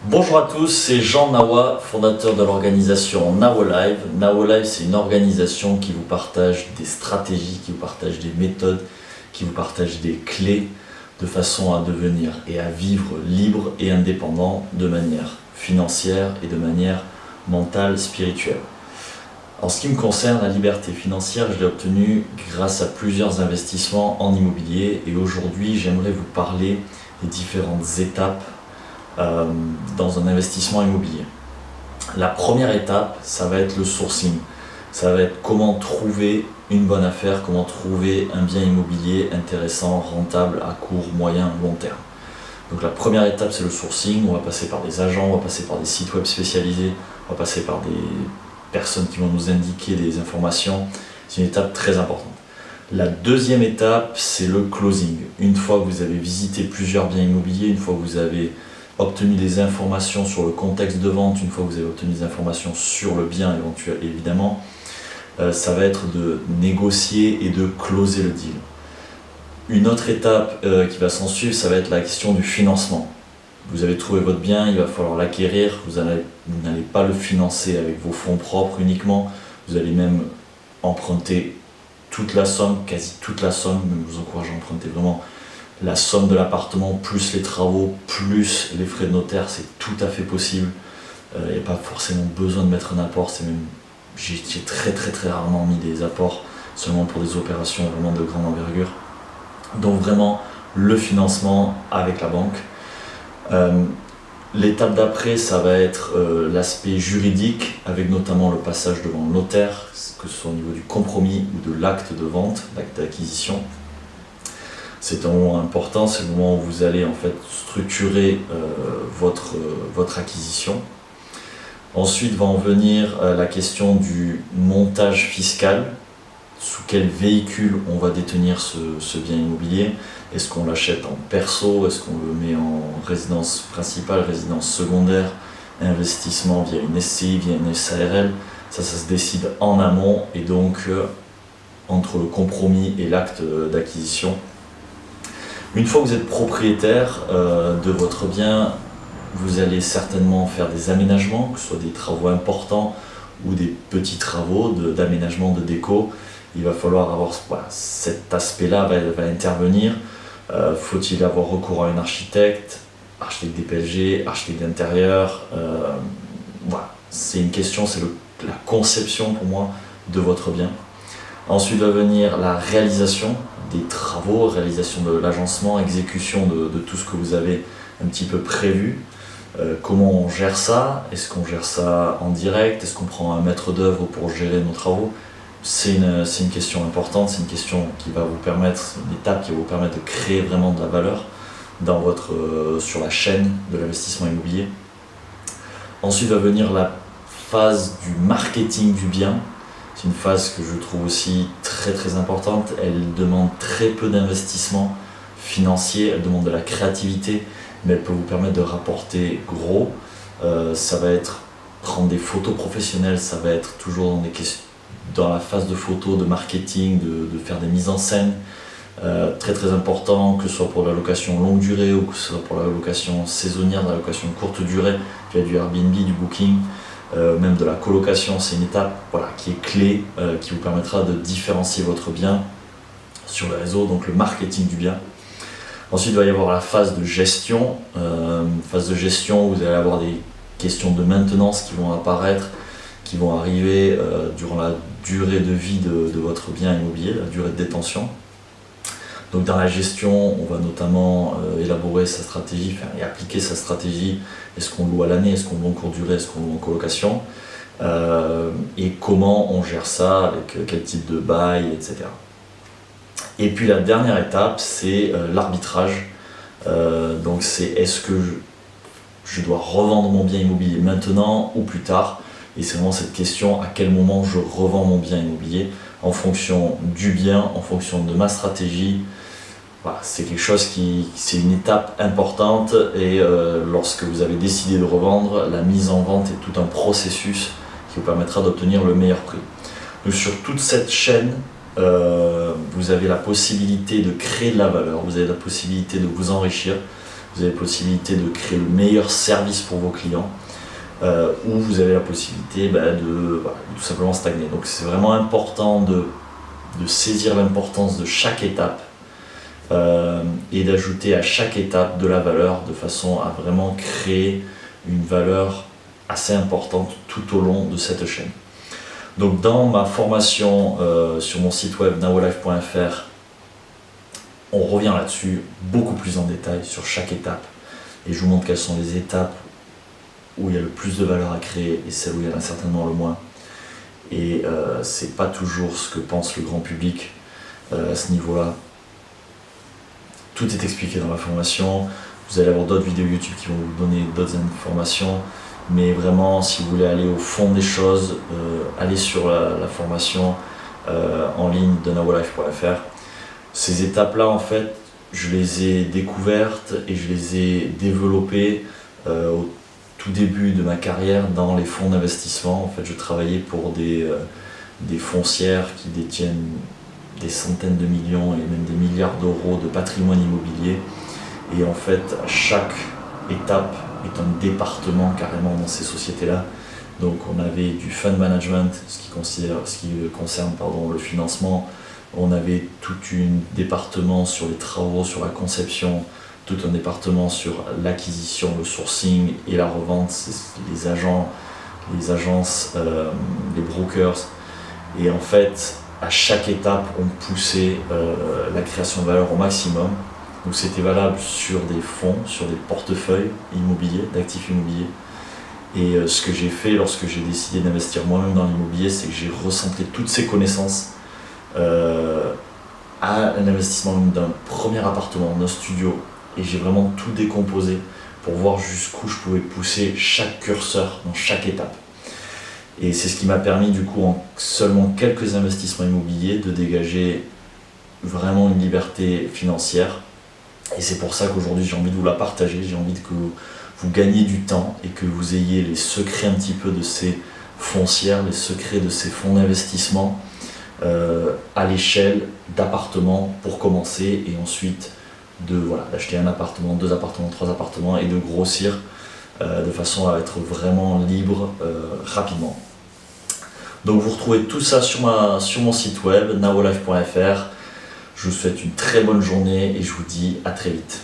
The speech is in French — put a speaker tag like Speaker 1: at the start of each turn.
Speaker 1: Bonjour à tous, c'est Jean Nawa, fondateur de l'organisation NawoLive. NawoLive, c'est une organisation qui vous partage des stratégies, qui vous partage des méthodes, qui vous partage des clés de façon à devenir et à vivre libre et indépendant de manière financière et de manière mentale, spirituelle. En ce qui me concerne, la liberté financière, je l'ai obtenue grâce à plusieurs investissements en immobilier et aujourd'hui, j'aimerais vous parler des différentes étapes dans un investissement immobilier. La première étape, ça va être le sourcing. Ça va être comment trouver une bonne affaire, comment trouver un bien immobilier intéressant, rentable à court, moyen, long terme. Donc la première étape, c'est le sourcing. On va passer par des agents, on va passer par des sites web spécialisés, on va passer par des personnes qui vont nous indiquer des informations. C'est une étape très importante. La deuxième étape, c'est le closing. Une fois que vous avez visité plusieurs biens immobiliers, une fois que vous avez obtenu des informations sur le contexte de vente, une fois que vous avez obtenu des informations sur le bien éventuel, évidemment, ça va être de négocier et de closer le deal. Une autre étape qui va s'en suivre, ça va être la question du financement. Vous avez trouvé votre bien, il va falloir l'acquérir, vous n'allez pas le financer avec vos fonds propres uniquement, vous allez même emprunter toute la somme, quasi toute la somme, même je vous encourage à emprunter vraiment la somme de l'appartement, plus les travaux, plus les frais de notaire, c'est tout à fait possible. Il n'y a pas forcément besoin de mettre un apport, j'ai très rarement mis des apports, seulement pour des opérations vraiment de grande envergure. Donc vraiment, le financement avec la banque. L'étape d'après, ça va être l'aspect juridique, avec notamment le passage devant le notaire, que ce soit au niveau du compromis ou de l'acte de vente, l'acte d'acquisition. C'est un moment important, c'est le moment où vous allez en fait structurer votre acquisition. Ensuite va en venir la question du montage fiscal. Sous quel véhicule on va détenir ce bien immobilier? Est-ce qu'on l'achète en perso? Est-ce qu'on le met en résidence principale, résidence secondaire, investissement via une SCI, via une SARL? Ça se décide en amont et donc entre le compromis et l'acte d'acquisition. Une fois que vous êtes propriétaire de votre bien, vous allez certainement faire des aménagements, que ce soit des travaux importants ou des petits travaux d'aménagement de déco. Il va falloir avoir cet aspect-là va intervenir. Faut-il avoir recours à un architecte DPLG, architecte d'intérieur? C'est une question, c'est la conception pour moi de votre bien. Ensuite va venir la réalisation des travaux, réalisation de l'agencement, exécution de tout ce que vous avez un petit peu prévu. Comment on gère ça? Est-ce qu'on gère ça en direct? Est-ce qu'on prend un maître d'œuvre pour gérer nos travaux? C'est une question importante, c'est une question qui va vous permettre, c'est une étape qui va vous permettre de créer vraiment de la valeur sur la chaîne de l'investissement immobilier. Ensuite va venir la phase du marketing du bien. C'est une phase que je trouve aussi très importante. Elle demande très peu d'investissement financier, elle demande de la créativité, mais elle peut vous permettre de rapporter gros. Ça va être prendre des photos professionnelles, ça va être toujours dans la phase de photo, de marketing, de faire des mises en scène. Très important, que ce soit pour la location longue durée ou que ce soit pour la location saisonnière, la location courte durée, via du Airbnb, du Booking. Même de la colocation, c'est une étape qui est clé, qui vous permettra de différencier votre bien sur les réseaux, donc le marketing du bien. Ensuite, il va y avoir la phase de gestion. Phase de gestion où vous allez avoir des questions de maintenance qui vont apparaître, qui vont arriver durant la durée de vie de votre bien immobilier, la durée de détention. Donc dans la gestion, on va notamment élaborer sa stratégie et appliquer sa stratégie. Est-ce qu'on loue à l'année? Est-ce qu'on loue en courte durée? Est-ce qu'on loue en colocation? Et comment on gère ça, avec quel type de bail, etc. Et puis la dernière étape, c'est l'arbitrage. Donc c'est est-ce que je dois revendre mon bien immobilier maintenant ou plus tard? Et c'est vraiment cette question, à quel moment je revends mon bien immobilier en fonction du bien, en fonction de ma stratégie. C'est quelque chose c'est une étape importante et lorsque vous avez décidé de revendre, la mise en vente est tout un processus qui vous permettra d'obtenir le meilleur prix. Donc sur toute cette chaîne, vous avez la possibilité de créer de la valeur, vous avez la possibilité de vous enrichir, vous avez la possibilité de créer le meilleur service pour vos clients, ou vous avez la possibilité de tout simplement stagner. Donc c'est vraiment important de saisir l'importance de chaque étape et d'ajouter à chaque étape de la valeur de façon à vraiment créer une valeur assez importante tout au long de cette chaîne. Donc dans ma formation sur mon site web nawolife.fr, on revient là-dessus beaucoup plus en détail sur chaque étape et je vous montre quelles sont les étapes où il y a le plus de valeur à créer et celles où il y en a certainement le moins. Et c'est pas toujours ce que pense le grand public à ce niveau-là. Tout est expliqué dans la formation. Vous allez avoir d'autres vidéos YouTube qui vont vous donner d'autres informations. Mais vraiment, si vous voulez aller au fond des choses, allez sur la formation en ligne de nawolife.fr. Ces étapes-là, en fait, je les ai découvertes et je les ai développées au tout début de ma carrière dans les fonds d'investissement. En fait, je travaillais pour des foncières qui détiennent des centaines de millions et même des milliards d'euros de patrimoine immobilier. Et en fait, chaque étape est un département carrément dans ces sociétés-là. Donc on avait du fund management, ce qui concerne le financement. On avait tout un département sur les travaux, sur la conception, tout un département sur l'acquisition, le sourcing et la revente, les agents, les agences, les brokers. Et en fait, à chaque étape, on poussait la création de valeur au maximum. Donc c'était valable sur des fonds, sur des portefeuilles immobiliers, d'actifs immobiliers. Et ce que j'ai fait lorsque j'ai décidé d'investir moi-même dans l'immobilier, c'est que j'ai recentré toutes ces connaissances à un investissement d'un premier appartement, d'un studio. Et j'ai vraiment tout décomposé pour voir jusqu'où je pouvais pousser chaque curseur dans chaque étape. Et c'est ce qui m'a permis du coup en seulement quelques investissements immobiliers de dégager vraiment une liberté financière. Et c'est pour ça qu'aujourd'hui j'ai envie de vous la partager, j'ai envie que vous gagnez du temps et que vous ayez les secrets un petit peu de ces foncières, les secrets de ces fonds d'investissement à l'échelle d'appartements pour commencer et ensuite d'acheter un appartement, 2 appartements, 3 appartements et de grossir de façon à être vraiment libre rapidement. Donc vous retrouvez tout ça sur mon site web nawolife.fr. Je vous souhaite une très bonne journée et je vous dis à très vite.